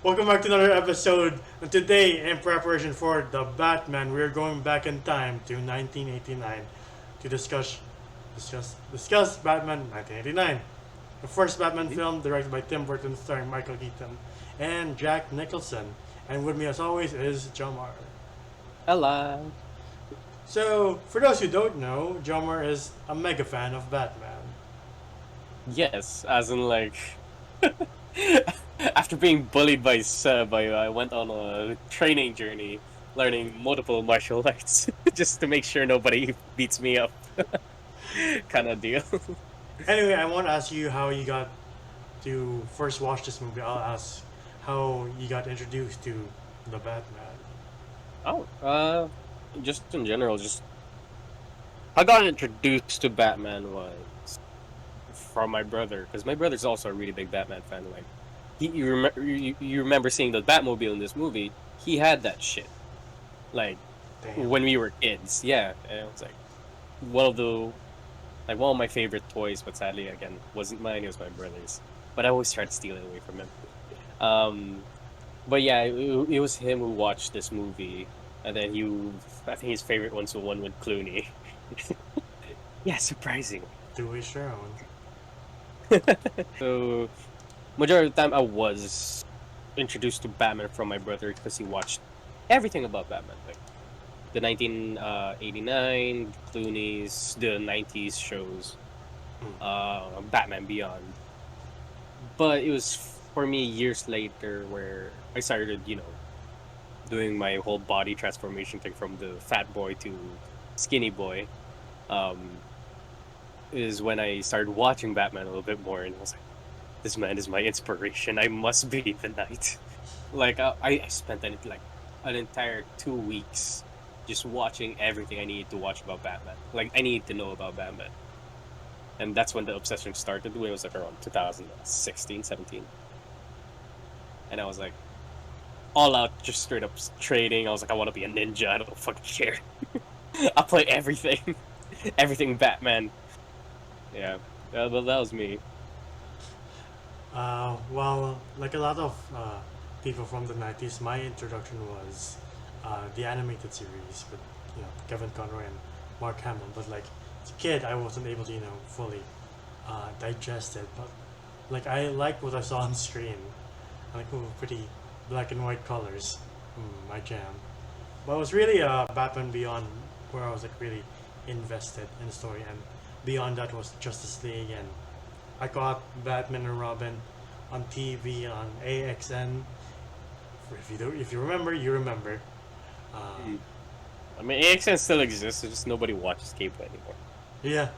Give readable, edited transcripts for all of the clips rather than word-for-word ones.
Welcome back to another episode. And today, in preparation for the Batman, we're going back in time to 1989 to discuss Batman 1989, the first Batman film directed by Tim Burton, starring Michael Keaton and Jack Nicholson. And with me, as always, is Jomar. Hello. So, for those who don't know, Jomar is a mega fan of Batman. Yes, as in like after being bullied by Seb, I went on a training journey, learning multiple martial arts just to make sure nobody beats me up, kind of deal. Anyway, I want to ask you how you got to first watch this movie. I'll ask how you got introduced to the Batman. Oh, just in general, just I got introduced to Batman was from my brother because my brother's also a really big Batman fan. Like, you remember seeing the Batmobile in this movie? He had that shit. Like Damn. when we were kids, yeah, and it was like one of the one of my favorite toys, but sadly again wasn't mine, it was my brother's. But I always tried to steal it away from him. Um, but yeah, it was him who watched this movie, and then I think his favorite one's the one with Clooney. Yeah, surprising. To each their own. So majority of the time I was introduced to Batman from my brother because he watched everything about Batman, like the 1989 Clooney's, the 90s shows, Batman Beyond. But it was for me years later where I started, doing my whole body transformation thing from the fat boy to skinny boy. Um, is when I started watching Batman a little bit more, and I was like, this man is my inspiration. I must be the knight. Like I spent an entire 2 weeks just watching everything I needed to watch about Batman. Like I needed to know about Batman. And that's when the obsession started, when it was like around 2016, 17. And I was like, all out, just straight up trading. I was like, I want to be a ninja. I don't fucking care. I'll play everything. Everything Batman. Yeah. But that was me. Well, like a lot of people from the 90s, my introduction was the animated series with Kevin Conroy and Mark Hamill. But like as a kid, I wasn't able to fully digest it. But like I liked what I saw on screen. I like pretty black and white colors. My jam. But it was really Batman Beyond where I was like really invested in the story, and beyond that was Justice League, and I got Batman and Robin on TV on AXN. If you remember, you remember. Mm. I mean, AXN still exists, it's just nobody watches cable anymore. Yeah,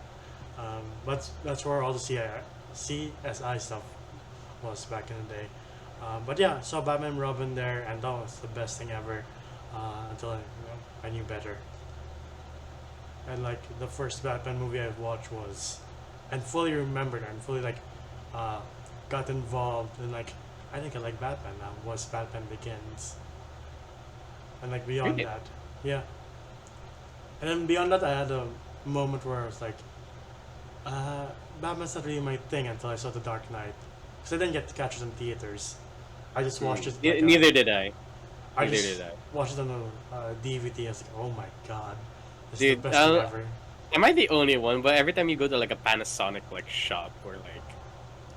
but that's where all the CSI stuff was back in the day. But yeah, saw Batman and Robin there, and that was the best thing ever until I knew better. And like the first Batman movie I watched was, and fully remembered and fully uh, got involved in like I think I like Batman now was Batman Begins, and like beyond Really? that, yeah. And then beyond that, I had a moment where I was like, Batman's not really my thing until I saw The Dark Knight, because I didn't get to catch it in theaters. I just watched it Neither did I. I Neither just did I. watched it on a DVD. I was like, oh my god, this is the Dude, best thing ever. am I the only one? But every time you go to like a Panasonic shop or like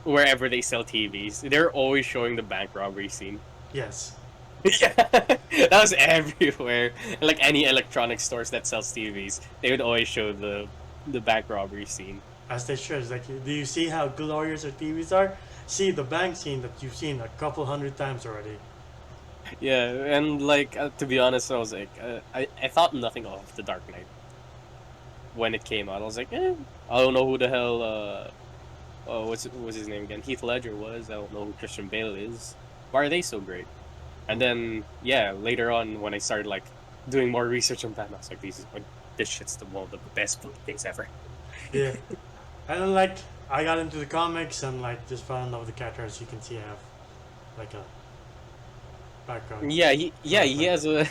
wherever they sell TVs, they're always showing the bank robbery scene. Yes. Yeah, that was everywhere. Like any electronic stores that sells TVs, they would always show the bank robbery scene. As they should. It's like, do you see how glorious our TVs are? See the bank scene that you've seen a couple hundred times already. Yeah, and like to be honest, I was like, I thought nothing of The Dark Knight when it came out. I was like, I don't know who the hell. What's his name again? Heath Ledger was. I don't know who Christian Bale is. Why are they so great? And then yeah, later on when I started like doing more research on Batman, I was like, this shit's one of the best things ever. Yeah. And then like I got into the comics and like just fell in love with the characters. You can see I have like a background. Yeah, he has a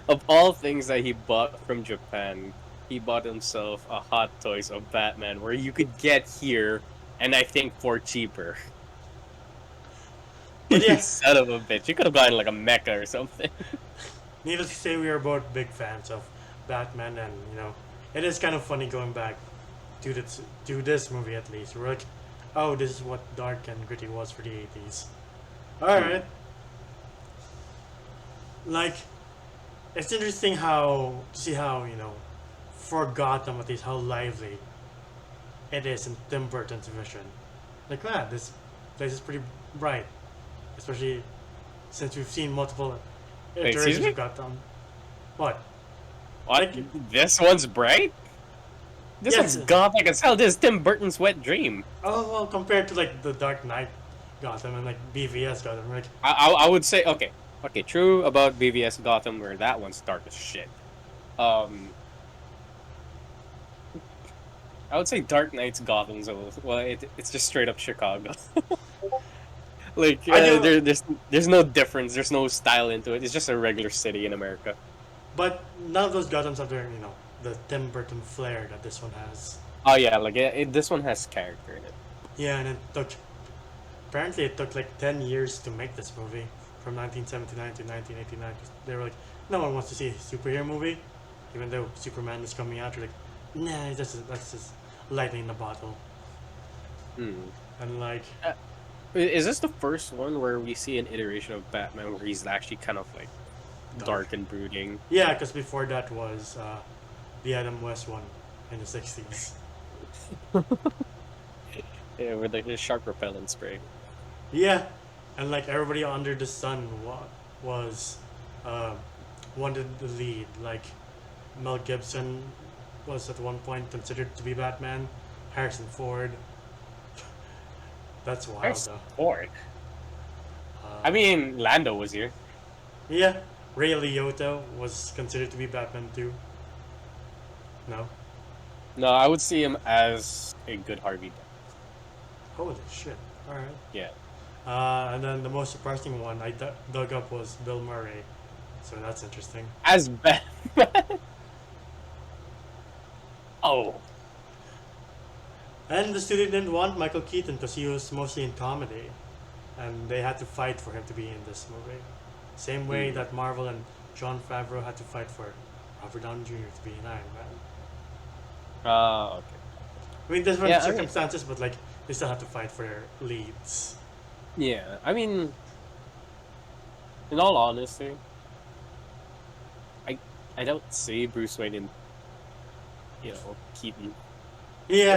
of all things that he bought from Japan, he bought himself a Hot Toys of Batman where you could get here, and I think for cheaper. But You yeah, son of a bitch. You could have gotten like a mecha or something. needless to say, we are both big fans of Batman, and it is kind of funny going back to this movie at least. We're like, oh, this is what dark and gritty was for the 80s. Alright. Like, it's interesting how to see how, for Gotham at least, how lively it is in Tim Burton's vision. Like, man, this place is pretty bright. Especially since we've seen multiple Wait, excuse iterations me? of Gotham. What? What? Like, This one's bright? This yes. one's gothic as hell. This is Tim Burton's wet dream. Oh, well, compared to, like, the Dark Knight Gotham and, like, BVS Gotham, like, I would say, okay, true about BVS Gotham, where that one's dark as shit. I would say Dark Knight's Gotham's it's just straight up Chicago. Like there's no difference. There's no style into it. It's just a regular city in America. but none of those Gothams have their, the Tim Burton flair that this one has. Oh yeah, like this one has character in it. Yeah, and apparently it took like 10 years to make this movie, from 1979 to 1989. They were like, no one wants to see a superhero movie, even though Superman is coming out. They're like, nah, that's just lightning in the bottle. And like, Is this the first one where we see an iteration of Batman where he's actually kind of like dark and brooding? yeah, because before that was the Adam West one in the 60s. Yeah, with like the sharp repellent spray. Yeah, and like everybody under the sun was wanted the lead. Like Mel Gibson was at one point considered to be Batman. Harrison Ford. That's wild though. Ford. I mean, Lando was here. Yeah, Ray Liotta was considered to be Batman too. No. No, I would see him as a good Harvey Dent. Holy shit! All right. Yeah. And then the most surprising one I dug up was Bill Murray, so that's interesting. As Batman. Oh. And the studio didn't want Michael Keaton because he was mostly in comedy, and they had to fight for him to be in this movie. Same way that Marvel and Jon Favreau had to fight for Robert Downey Jr. to be in Iron Man. Okay. I mean, different Yeah, circumstances, but like they still have to fight for their leads. Yeah, I mean, in all honesty, I don't see Bruce Wayne in, Keaton. Yeah,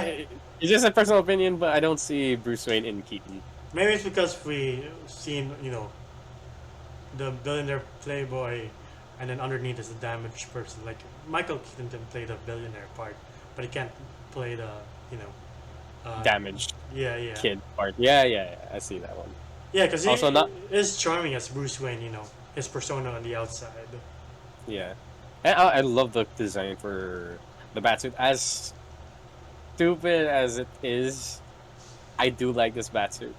It's just a personal opinion, but I don't see Bruce Wayne in Keaton. maybe it's because we seen the billionaire playboy, and then underneath is a damaged person. Like Michael Keaton can play the billionaire part, but he can't play the Damaged yeah. kid part. Yeah, I see that one. Yeah, because he Also not- is charming as Bruce Wayne. His persona on the outside. Yeah, and I love the design for the Batsuit. As stupid as it is, I do like this Batsuit.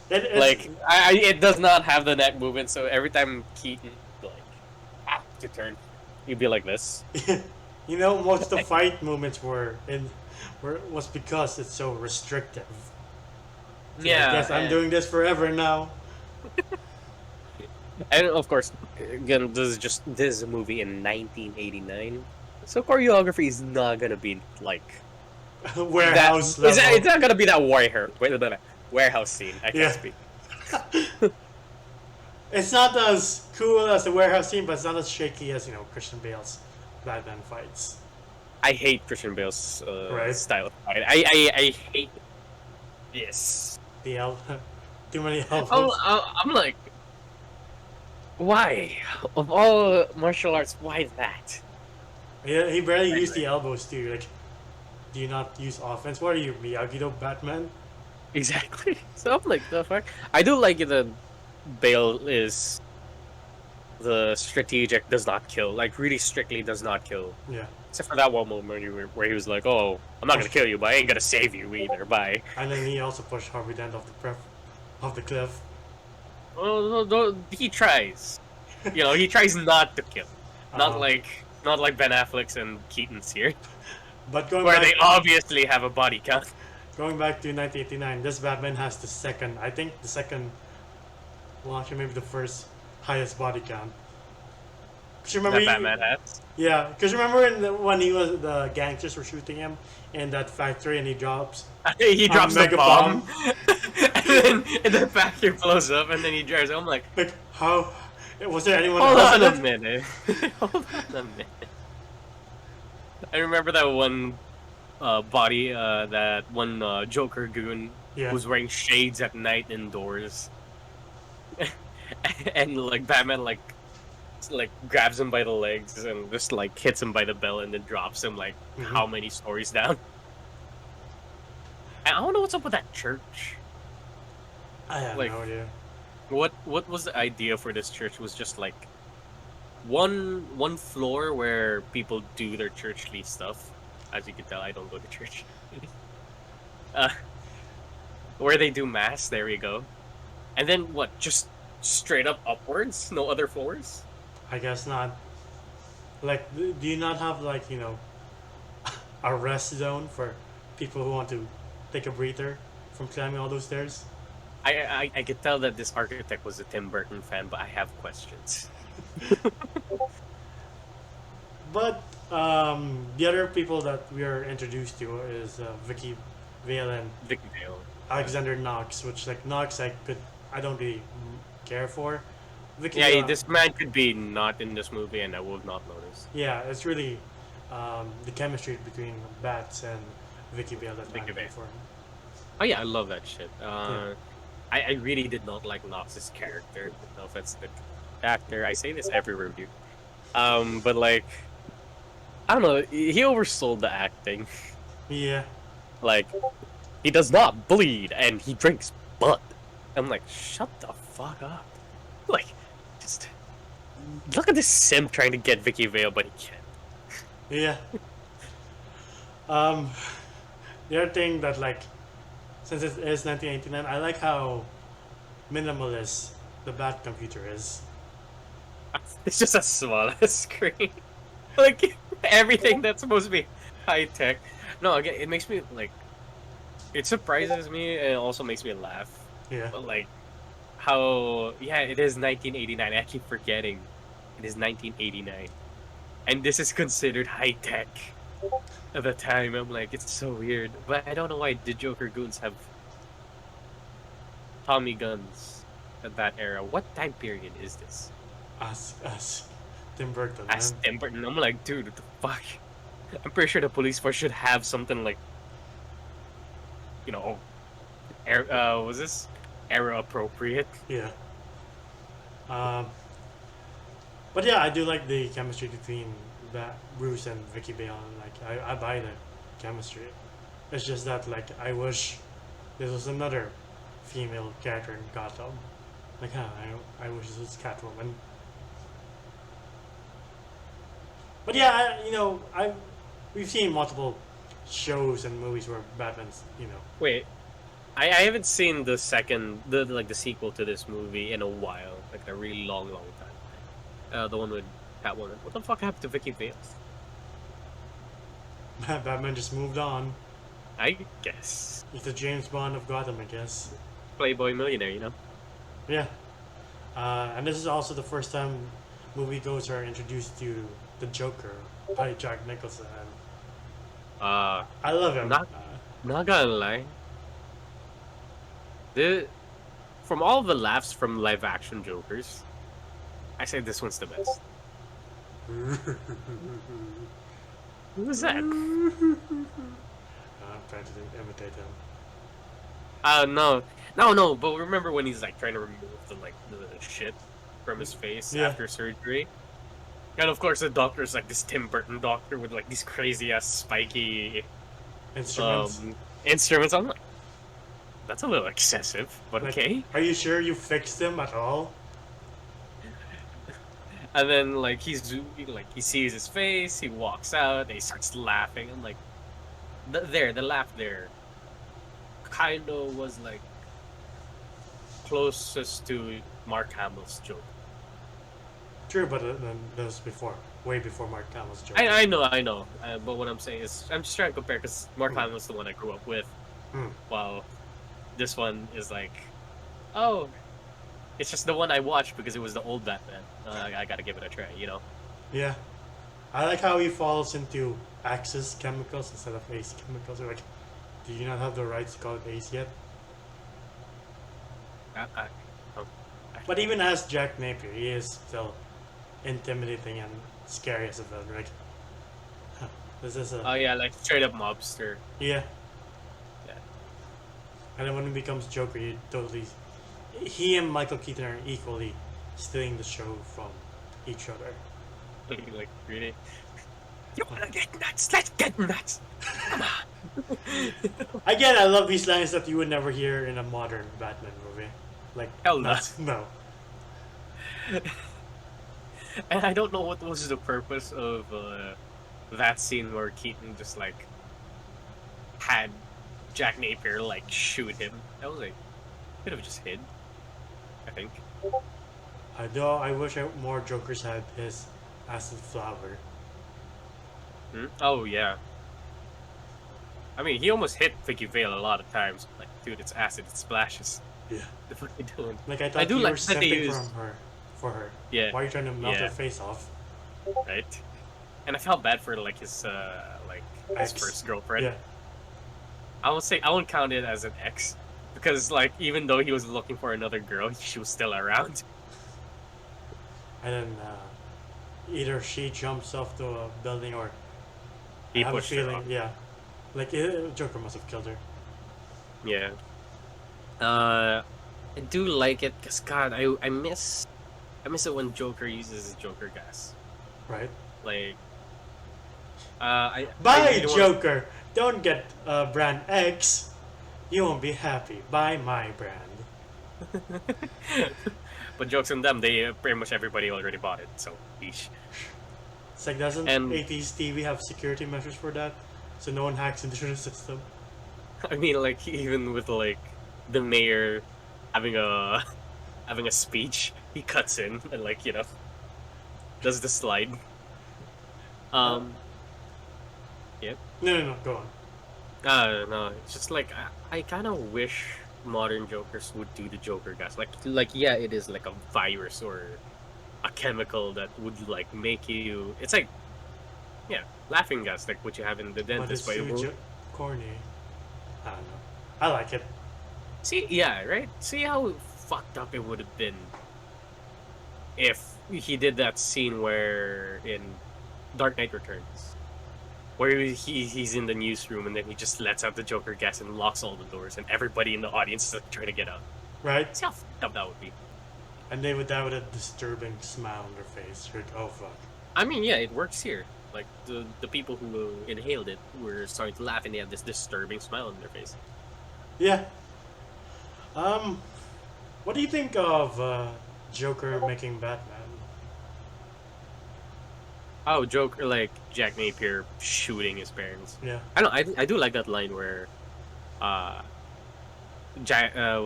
It does not have the neck movement, so every time Keaton to turn, he'd be like this. Most of the fight movements was because it's so restrictive. So Yeah, I guess I'm doing this forever now. And of course, again, this is a movie in 1989, so choreography is not gonna be like Warehouse that. level. It's not gonna be that warehouse scene. I can't speak. It's not as cool as the warehouse scene, but it's not as shaky as Christian Bale's Batman fights. I hate Christian Bale's Right. style of fight. I hate this. Too many elbows. I'm like, why? Of all martial arts, why that? Yeah, he barely used the elbows too. Like, do you not use offense? What are you, Miyagi-Do Batman? Exactly. So I'm like, the fuck? I do like it that Bale is the strategic, does not kill. Like, really strictly does not kill. Yeah. Except for that one moment where he was like, oh, I'm not gonna kill you, but I ain't gonna save you either. Bye. And then he also pushed Harvey Dent off the cliff. Well, no, he tries. He tries not to kill. Not like Ben Affleck's and Keaton's here, But where they obviously have a body count. going back to 1989, this Batman has the second well, actually, maybe the first highest body count. Cause you remember, That Batman has. yeah, because remember when he was the gangsters were shooting him in that factory and he drops He a drops the mega bomb, bomb. and the factory blows up, and then he drives. I'm like, Like how was there anyone hold else in on a it? minute, hold on a minute. I remember that one body, that one Joker goon Yeah. who's wearing shades at night indoors, and like Batman like grabs him by the legs and just like hits him by the bell and then drops him like Mhm. how many stories down. I don't know what's up with that church. I have Like, no idea. what was the idea for this church? Was just like one floor where people do their churchly stuff. As you can tell, I don't go to church. uh, where they do mass. There we go. And then what? Just straight up upwards? No other floors? I guess not. Like, do you not have like a rest zone for people who want to take a breather from climbing all those stairs? I could tell that this architect was a Tim Burton fan, but I have questions. But the other people that we are introduced to is Vicky Vale and Vicky Vale. Alexander Knox, which like Knox I don't really care for. Vicky Yeah, Vale, this man could be not in this movie, and I would not notice. yeah, it's really the chemistry between Bats and Vicky Vale that Vicky I'm Vale. for. Oh yeah, I love that shit. Yeah. I really did not like Knox's character. No offense to the actor. I say this every review. But like, I don't know. He oversold the acting. Yeah, Like, he does not bleed, and he drinks blood. I'm like, shut the fuck up. Like, just look at this simp trying to get Vicky Vale, but he can't. yeah. Um, the other thing that like, since it is 1989, I like how minimalist the Bat computer is. It's just a small screen. Like everything that's supposed to be high tech. No, again, it makes me like. It surprises me and it also makes me laugh. Yeah. But like, how it is 1989. I keep forgetting, it is 1989, and this is considered high tech at the time. I'm like, it's so weird. But I don't know why the Joker goons have Tommy guns at that era. What time period is this? As Tim Burton, As man. Tim Burton, I'm like, dude, what the fuck? I'm pretty sure the police force should have something like, was this era appropriate? Yeah. But yeah, I do like the chemistry between Bruce and Vicky Vale. Like, I buy the chemistry. It's just that like I wish this was another female character in Gotham. Like, I wish this was Catwoman. But yeah, we've seen multiple shows and movies where Batman's, Wait, I haven't seen the sequel to this movie in a while, like a really long time. The one with Catwoman. What the fuck happened to Vicky Vale? Batman just moved on. I guess He's the James Bond of Gotham, I guess. Playboy millionaire, you know. Yeah. And this is also the first time moviegoers are introduced to the Joker by Jack Nicholson. Uh, I love him. not gonna lie. From all the laughs from live action Jokers, I say this one's the best. Who was that? I'm trying to imitate him. No. But remember when he's like trying to remove the shit from his face after surgery? And of course the doctor's like this Tim Burton doctor with like these crazy ass spiky Instruments. I'm like, that's a little excessive, but Like, okay. Are you sure you fixed him at all? And then like he sees his face, he walks out, and he starts laughing. I'm like, the laugh there, kind of was like closest to Mark Hamill's joke. True, but that was way before Mark Hamill's Joker. I know. But what I'm saying is, I'm just trying to compare because Mark Hamill's the one I grew up with, while this one is like, oh, It's just the one I watched because it was the old Batman. I gotta give it a try, you know. Yeah. I like how he falls into Axis chemicals instead of Ace chemicals. Or like, do you not have the rights to call it Ace yet? Oh, But even as Jack Napier, he is still intimidating and scary as a villain. Like, huh, this is a oh yeah, like straight up mobster. yeah. Yeah. And then when he becomes Joker, he and Michael Keaton are equally stealing the show from each other. Like really. You wanna get nuts? Let's get nuts. Come on. Again, I love these lines that you would never hear in a modern Batman movie. Like, Hell no. No. And I don't know what was the purpose of that scene where Keaton just like had Jack Napier like shoot him. I was like, could have just hid. I think. I wish more Jokers had his acid flower. Oh yeah. I mean, he almost hit Vicky Vale a lot of times. Like, dude, it's acid. It splashes. Yeah. The fuck are you doing? Like, I thought I do you like were that they simping used- for her. Yeah. Why are you trying to melt Yeah. her face off? Right. And I felt bad for like his Ex. first girlfriend. Yeah. I won't count it as an ex because like even though he was looking for another girl, she was still around. And then either she jumps off the building or He I have a pushed her feeling, off. yeah. Like, Joker must have killed her. Yeah. I do like it because God, I miss it when Joker uses his Joker gas. Right? Like, I Buy really wanna- Joker! Don't get brand X! You won't be happy. Buy my brand. But jokes on them, they pretty much everybody already bought it. So, yeesh. It's like, doesn't And- 80s TV have security measures for that? So no one hacks into the system? I mean, like even with like the mayor having a speech, he cuts in and like does the slide. Yep. No, go on. No, it's just like I kind of wish modern Jokers would do the Joker gas. Like yeah, it is like a virus or a chemical that would like make you. It's like laughing gas, like what you have in the But dentist. it's too corny. I don't know. I like it. See, yeah, right. See how fucked up it would have been if he did that scene where in Dark Knight Returns, where he's in the newsroom and then he just lets out the Joker gas and locks all the doors and everybody in the audience is like, trying to get out. Right? See how fucked up that would be. And they would die with a disturbing smile on their face. You're like, oh fuck. I mean, yeah, it works here. Like the people who inhaled it were starting to laugh and they have this disturbing smile on their face. Yeah. What do you think of Joker making Batman? Oh, Joker, like Jack Napier shooting his parents. Yeah. I do like that line where, was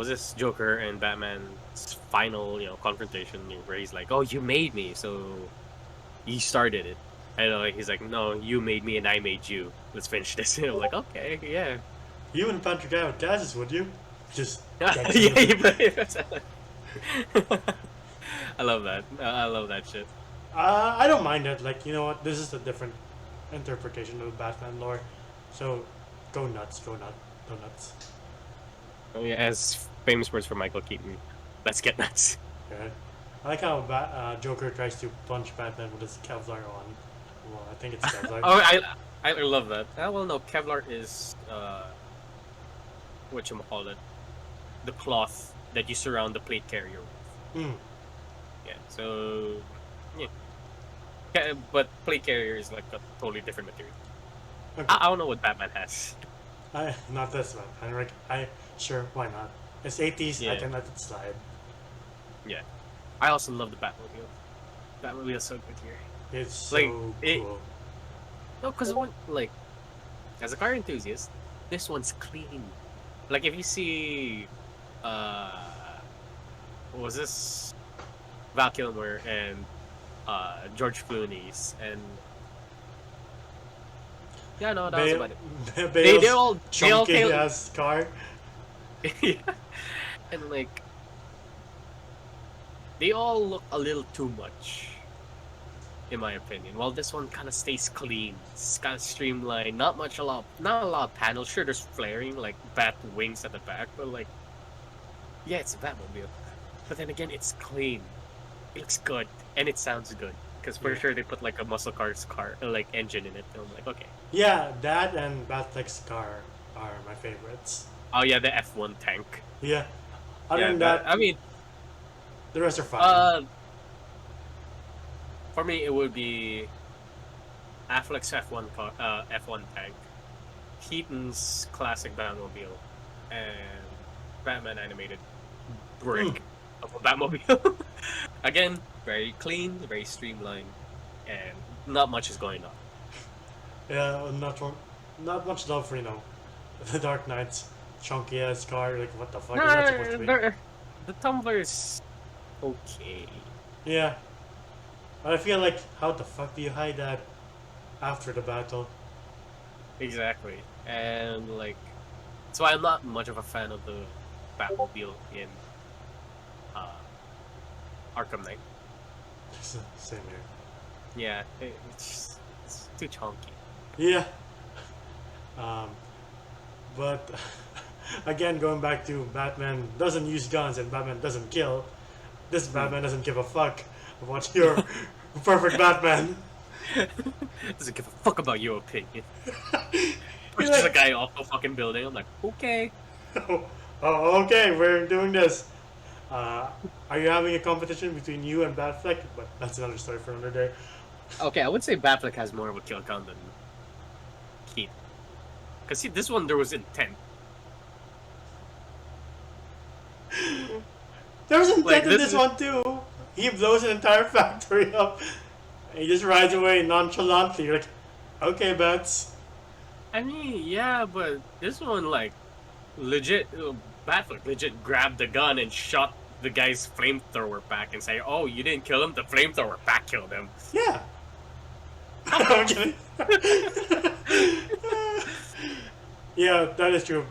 this Joker and Batman's final confrontation where he's like, "Oh, you made me, so you started it," and like he's like, "No, you made me and I made you. Let's finish this." And I'm like, "Okay, yeah." You wouldn't punch a guy with glasses, would you? Just Yeah, you play. I love that. I love that shit. I don't mind that. Like, you know what? This is a different interpretation of Batman lore. So, go nuts, go nuts. Oh yeah, as famous words from Michael Keaton. Let's get nuts. Right? I like how Joker tries to punch Batman with his Kevlar on. Well, I think it's Kevlar. Oh, I love that. Well, no, Kevlar is whatchamacallit, the cloth that you surround the plate carrier with. Hmm. Yeah, so yeah, but plate carrier is like a totally different material. Okay. I don't know what Batman has. Not this one. Sure, why not? It's 80s, I Yeah. can let it slide. Yeah, I also love the Batmobile. Batmobile is so good here. It's so Like, cool. No, because like as a car enthusiast, this one's clean. Like if you see, what was this? Val Kilmer and George Clooney's and yeah, no, that was about it. They all chunky came, ass car. yeah. And like they all look a little too much, in my opinion. While this one kind of stays clean, it's kind of streamlined. Not a lot of panels. Sure, there's flaring like bat wings at the back, but like, yeah, it's a Batmobile. But then again, it's clean. It looks good and it sounds good. Because for sure they put like a muscle car's car like engine in it. And I'm like, okay. Yeah, that and Batfleck's car are my favorites. Oh yeah, the F1 tank. Yeah. Other Yeah, than that, I mean, the rest are fine. for me it would be Affleck's F1 tank, Keaton's classic Batmobile, and Batman animated brick of a Batmobile. Again, very clean, very streamlined, and not much is going on. Yeah, not much love for the Dark Knight's chunky ass car. Like, what the fuck is that supposed to be? The Tumblr is okay. Yeah, but I feel like, how the fuck do you hide that after the battle? Exactly, and like, that's why I'm not much of a fan of the Batmobile in Arkham Knight. Same here. Yeah, it's too chunky. Yeah. But again, going back to Batman doesn't use guns and Batman doesn't kill. This Batman doesn't give a fuck about your perfect Batman. Doesn't give a fuck about your opinion. He's Just like, a guy off the fucking building. I'm like, okay. oh, okay, we're doing this. Are you having a competition between you and Batfleck? But that's another story for another day. Okay, I would say Batfleck has more of a kill count than Keith. Because see, this one there was intent. There was intent Like, in this one too. He blows an entire factory up. And he just rides away nonchalantly. You're like, okay, Bats. I mean, yeah, but this one, like, legit, Batfleck legit grabbed the gun and shot the guy's flamethrower back and say, "Oh, you didn't kill him. The flamethrower back killed him." Yeah. I'm kidding. Yeah, that is true.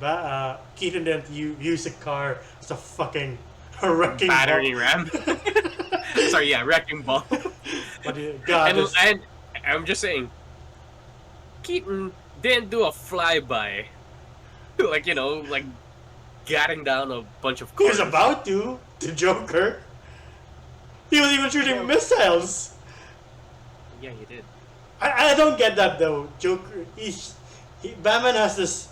Keaton didn't use a car as a fucking wrecking Battery ball. ram. Sorry, yeah, wrecking ball. But God, and I'm just saying, Keaton didn't do a flyby, like like gatting down a bunch of he cars. was about to. The Joker. He was even shooting missiles. Yeah, he did. I don't get that though. Joker, Batman has this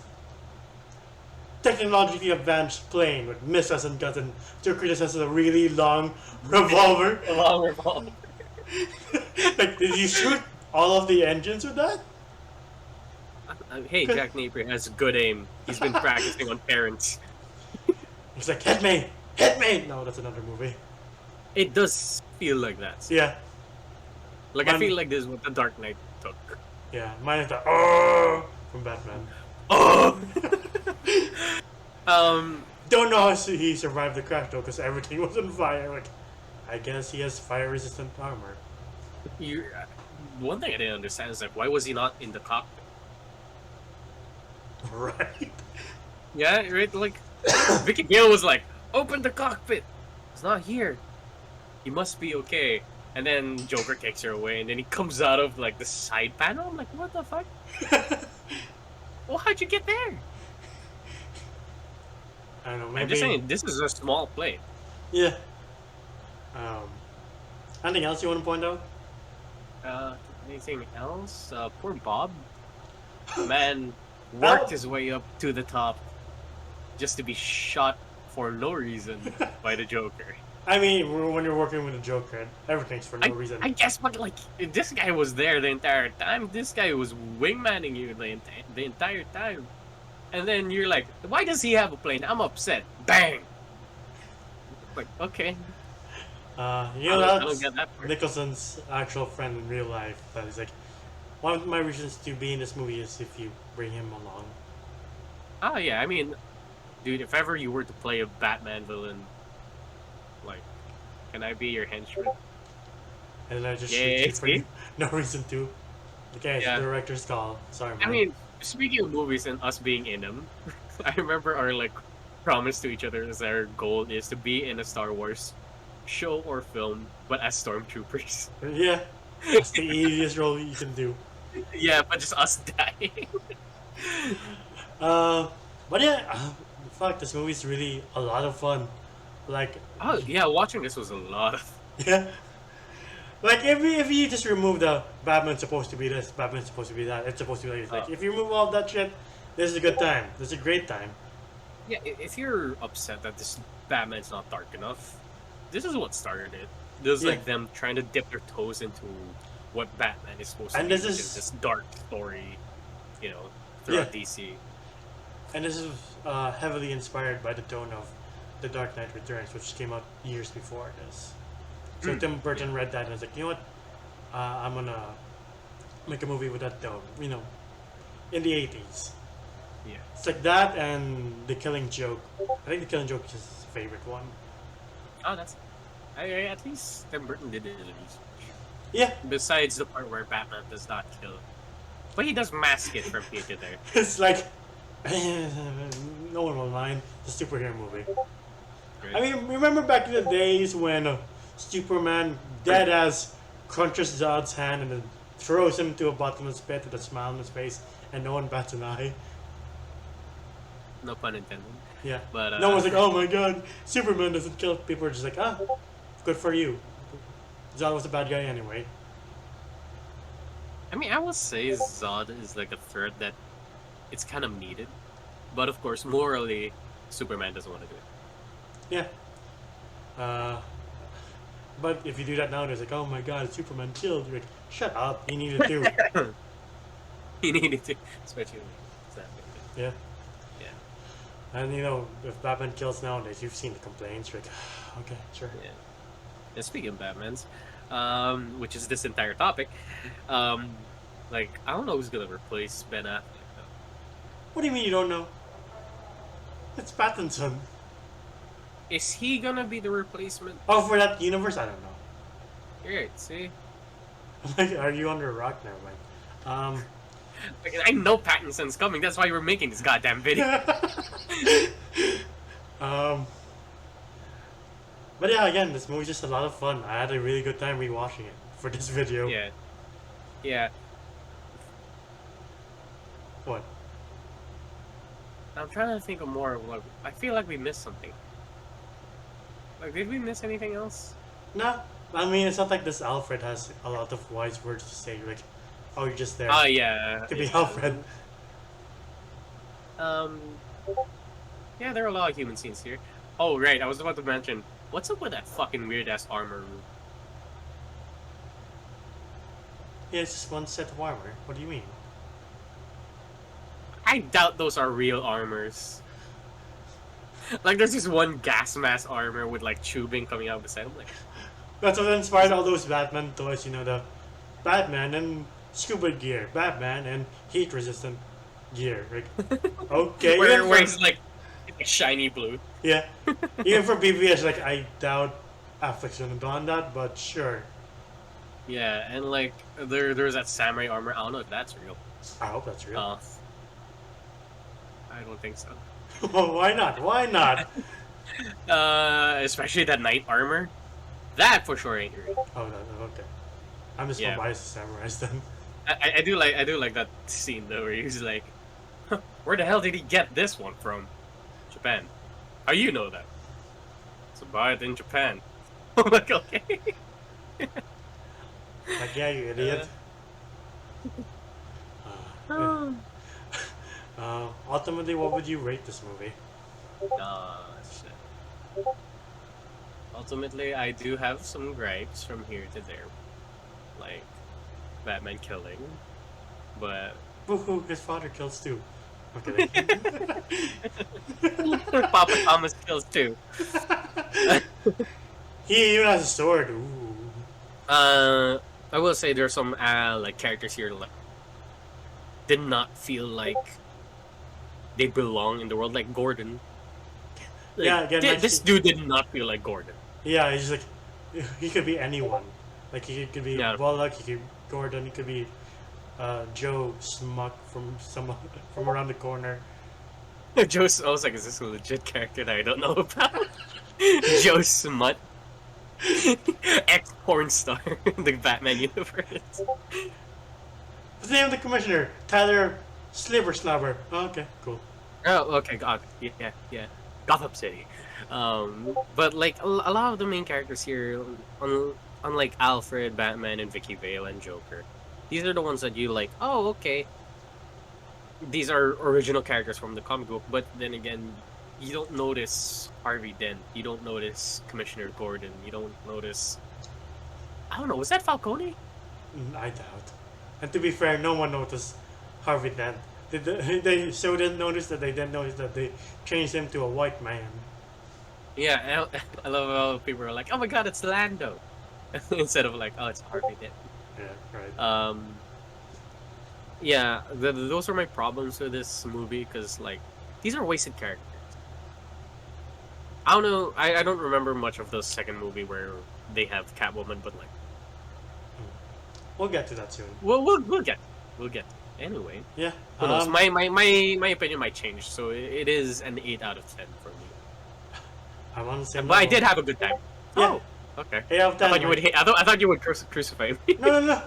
technologically advanced plane with missiles and guns, and Joker just has a really long revolver. A long revolver. Like, did you shoot all of the engines with that? Hey, Jack Napier has good aim. He's been practicing on parents. He's like, hit me! Hit me! No, that's another movie. It does feel like that. Yeah. Like, I feel like this is what the Dark Knight took. Yeah, mine is the oh from Batman. Oh! Don't know how he survived the crash though, because everything was on fire. Like, I guess he has fire-resistant armor. One thing I didn't understand is like, why was he not in the cockpit? Right. Yeah, right. Like, Vicky Gale was like, "Open the cockpit." It's not here. He must be okay. And then Joker takes her away, and then he comes out of like the side panel. I'm like, what the fuck? Well, how'd you get there? I don't know. Maybe. I'm just saying, this is a small plane. Yeah. Anything else you want to point out? Anything else? Poor Bob. Man worked his way up to the top just to be shot for no reason by the Joker. I mean, when you're working with a Joker, everything's for no reason. I guess, but like, this guy was there the entire time. This guy was wingmanning you the entire time. And then you're like, why does he have a plane? I'm upset. Bang! Like, okay. I don't get that part. Nicholson's actual friend in real life. But he's like, one of my reasons to be in this movie is if you bring him along. Oh, yeah, I mean, dude, if ever you were to play a Batman villain, like, can I be your henchman? And then I just Yeah, shoot you for see? no reason to. Okay, it's Yeah. the director's call. Sorry, man. I mean, speaking of movies and us being in them, I remember our, like, promise to each other as our goal is to be in a Star Wars show or film, but as stormtroopers. Yeah, that's the easiest role you can do. Yeah, but just us dying. Uh, but yeah, fuck, this movie's really a lot of fun. Like, Oh yeah, watching this was a lot of. yeah, like if you just remove the Batman's supposed to be this, Batman's supposed to be that, it's supposed to be like this. Like, if you remove all that shit, this is a good time. This is a great time. Yeah, if you're upset that this Batman's not dark enough, this is what started it. This is Yeah. like them trying to dip their toes into what Batman is supposed to And be, this which is- is this dark story, throughout Yeah. DC. And this is heavily inspired by the tone of The Dark Knight Returns, which came out years before this. So Tim Burton read that and was like, you know what? I'm gonna make a movie with that tone. In the 80s. Yeah. It's like that and The Killing Joke. I think The Killing Joke is his favorite one. Oh, that's. At least Tim Burton did his research. Yeah, Besides the part where Batman does not kill, but he does mask it from here to there. it's like no one will mind. It's a superhero movie. Right? I mean, remember back in the days when Superman dead ass crunches Zod's hand and then throws him to a bottomless pit with a smile on his face and no one bats an eye? No pun intended. Yeah. But No one's like, oh my god, Superman doesn't kill. People are just like, good for you. Zod was a bad guy anyway. I mean, I will say Zod is like a threat that it's kind of needed, but of course, morally, Superman doesn't want to do it. Yeah. But if you do that now, it's like, oh my god, Superman killed. You're like, shut up, he needed to. He needed to, especially exactly. Yeah. Yeah. And if Batman kills nowadays, you've seen the complaints. You're like, okay, sure. Yeah. And speaking of Batman's, which is this entire topic, like I don't know who's gonna replace Ben Affleck. What do you mean you don't know? It's Pattinson. Is he gonna be the replacement? Oh, for that universe, I don't know. You're right. See, Like, are you under a rock? Never mind. like, I know Pattinson's coming. That's why we're making this goddamn video. But yeah, again, this movie's just a lot of fun. I had a really good time rewatching it for this video. Yeah. Yeah. What? I'm trying to think of more. Like, I feel like we missed something. Like, did we miss anything else? No. I mean, it's not like this Alfred has a lot of wise words to say. Like, oh, you're just there Oh yeah. to be yeah. Alfred. Yeah, there are a lot of human scenes here. Oh right, I was about to mention. What's up with that fucking weird ass armor room? Yeah, it's just one set of armor. What do you mean? I doubt those are real armors. Like, there's this one gas mask armor with like tubing coming out the side. I'm like, That's what inspired all those Batman toys. The Batman and scuba gear, Batman and heat-resistant gear. Like, okay, where it's like shiny blue. yeah. Even for BBS, like I doubt Affleck's gonna don that, but sure. Yeah, and like there's that samurai armor. I don't know if that's real. I hope that's real. I don't think so. Why not? Why not? Especially that knight armor. That for sure ain't real. Oh no, okay. I'm just Yeah. more biased to samurais then. I do like that scene though where he's like, "Huh, where the hell did he get this one from? Japan. How you know that? So buy it in Japan." I'm like, okay. Like, yeah, you idiot. Ultimately, what would you rate this movie? Shit. Ultimately, I do have some gripes from here to there, like Batman killing, but Woohoo, his father kills too. I'm kidding. Papa Thomas kills too. He even has a sword. Ooh. I will say there's some like characters here like did not feel like they belong in the world, like Gordon. Like, Yeah, again, this dude did not feel like Gordon. Yeah, he's like, he could be anyone. Like, he could be Yeah. Bullock, he could be Gordon, he could be Joe Smuck from around the corner. Joe, I was like, is this a legit character that I don't know about? Joe Smut. Ex porn star in the Batman universe. What's the name of the commissioner? Tyler Sliver Slobber. Oh, okay, cool. Oh, okay, God, yeah, Gotham City. But like a lot of the main characters here, unlike Alfred, Batman, and Vicky Vale and Joker, these are the ones that you like. Oh, okay, these are original characters from the comic book. But then again, you don't notice Harvey Dent. You don't notice Commissioner Gordon. You don't notice. I don't know. Was that Falcone? I doubt. And to be fair, no one noticed Harvey Dent. They so didn't notice that they didn't notice that they changed him to a white man. Yeah, I love how people are like, "Oh my God, it's Lando," instead of like, "Oh, it's Harvey Dent." Yeah, right. Yeah, those are my problems with this movie because like these are wasted characters. I don't know. I don't remember much of the second movie where they have Catwoman, but like We'll get to that soon. we'll get anyway. Yeah. Who knows? My opinion might change, so it is an 8 out of 10 for me. I want to say. But I did have a good time. Yeah. Oh, okay. 8 out of 10. I thought you would hate. I thought you would crucify me. No.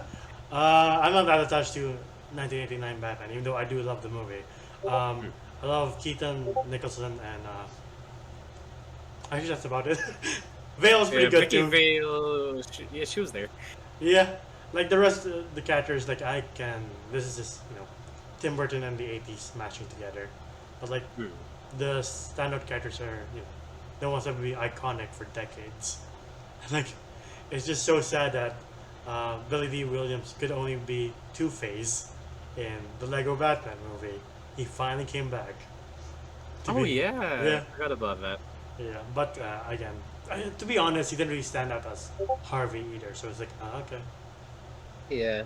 I'm not that attached to 1989 Batman, even though I do love the movie. I love Keaton, Nicholson, and actually that's about it. Vale's pretty good Vicky too. Vale, she was there. Yeah, like the rest of the characters, like I can. This is just Tim Burton and the '80s matching together, but like the standout characters are the ones that will be iconic for decades. Like it's just so sad that Billy D. Williams could only be Two-Face in the Lego Batman movie. He finally came back. Yeah, I forgot about that. Yeah, but again, to be honest, he didn't really stand out as Harvey either. So it's like, okay. Yeah,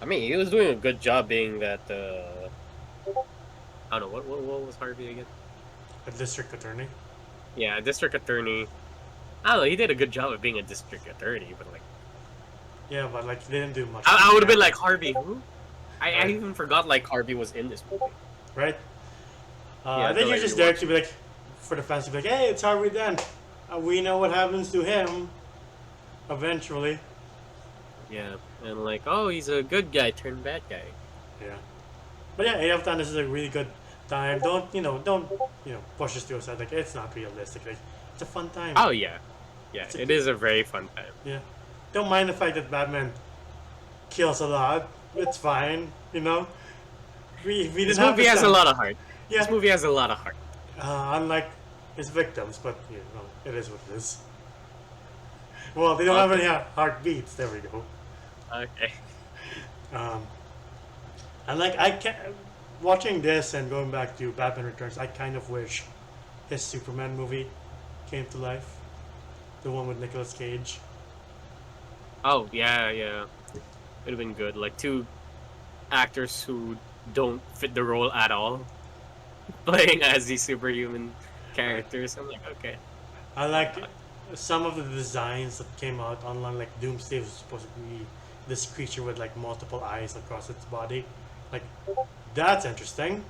I mean, he was doing a good job being that. I don't know what was Harvey again. A district attorney. Yeah, district attorney. I don't know. He did a good job of being a district attorney, but like, Yeah, but like they didn't do much. I would have been like Harvey who? I even forgot like Harvey was in this movie. Right. Yeah, I think so, you're like, just you there watch- to be like, for the fans to be like, hey, it's Harvey Dent. We know what happens to him. Eventually. Yeah, and like, oh, he's a good guy turned bad guy. Yeah. But yeah, 8 out of 10. This is a really good time. Don't push us to aside. Like it's not realistic. Like it's a fun time. Oh yeah, It's a it is a very fun time. Yeah. Don't mind the fact that Batman kills a lot. It's fine. We didn't This have movie this has a time. lot of heart. Yeah. This movie has a lot of heart. Unlike his victims, but it is what it is. Well, they don't have any heartbeats. There we go. Okay. And like watching this and going back to Batman Returns, I kind of wish his Superman movie came to life. The one with Nicolas Cage. Oh yeah. It'd have been good. Like two actors who don't fit the role at all, playing as these superhuman characters. I'm like, okay. I like some of the designs that came out online. Like Doomsday was supposed to be this creature with like multiple eyes across its body. Like that's interesting.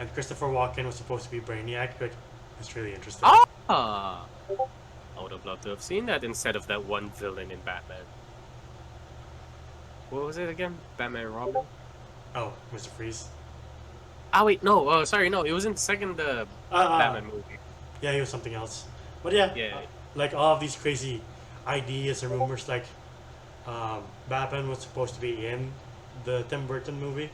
And Christopher Walken was supposed to be Brainiac. Like it's really interesting. Ah, I would have loved to have seen that instead of that one villain in Batman. What was it again? Batman and Robin? Oh, Mr. Freeze. Ah wait, no. Oh, sorry, no. It was in the second Batman movie. Yeah, he was something else. But yeah, Yeah. like all of these crazy ideas and rumors, like Batman was supposed to be in the Tim Burton movie,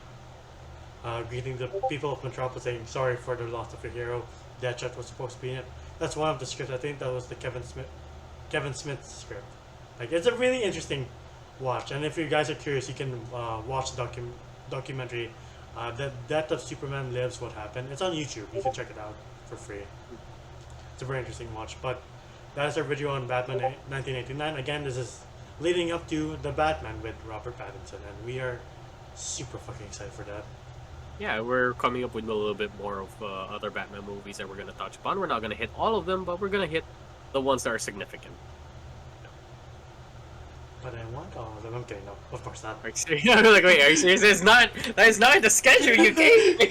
greeting the people of Metropolis, saying sorry for the loss of your hero. Deadshot was supposed to be in it. That's one of the scripts. I think that was the Kevin Smith script. Like it's a really interesting watch, and if you guys are curious, you can watch the documentary. The Death of Superman Lives: What Happened. It's on YouTube. You can check it out for free. It's a very interesting watch. But that is our video on Batman 1989. Again, this is leading up to the Batman with Robert Pattinson, and we are super fucking excited for that. Yeah, we're coming up with a little bit more of other Batman movies that we're gonna touch upon. We're not gonna hit all of them, but we're gonna hit the ones that are significant. But I want all of them. I'm kidding. No, of course not. Are you serious? I'm like, wait, are you serious? That is not the schedule you gave me.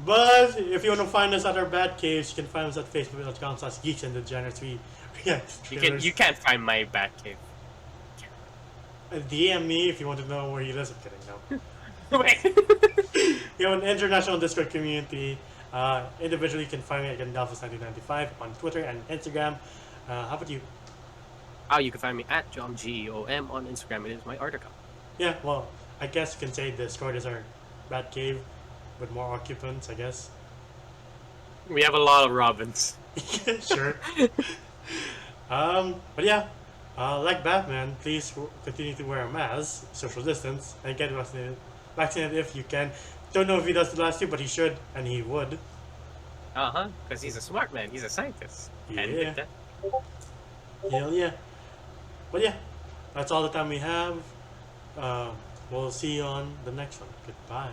But if you want to find us at our Bat Caves, you can find us at facebook.com/geeksanddegenerates. We react to trailers. You can't find my Batcave. DM me if you want to know where he lives. I'm kidding, no. Wait. We have an international Discord community. Individually, you can find me at Gandalfus1995 on Twitter and Instagram. How about you? Oh, you can find me at JomGeom on Instagram. It is my art account. Yeah, well, I guess you can say Discord is our Bat Cave with more occupants, I guess. We have a lot of Robins. Sure. But yeah, like Batman, please continue to wear a mask, social distance, and get vaccinated if you can. Don't know if he does the last two, but he should, and he would. Because he's a smart man. He's a scientist. Yeah. And that. Hell yeah. But yeah, that's all the time we have. We'll see you on the next one. Goodbye.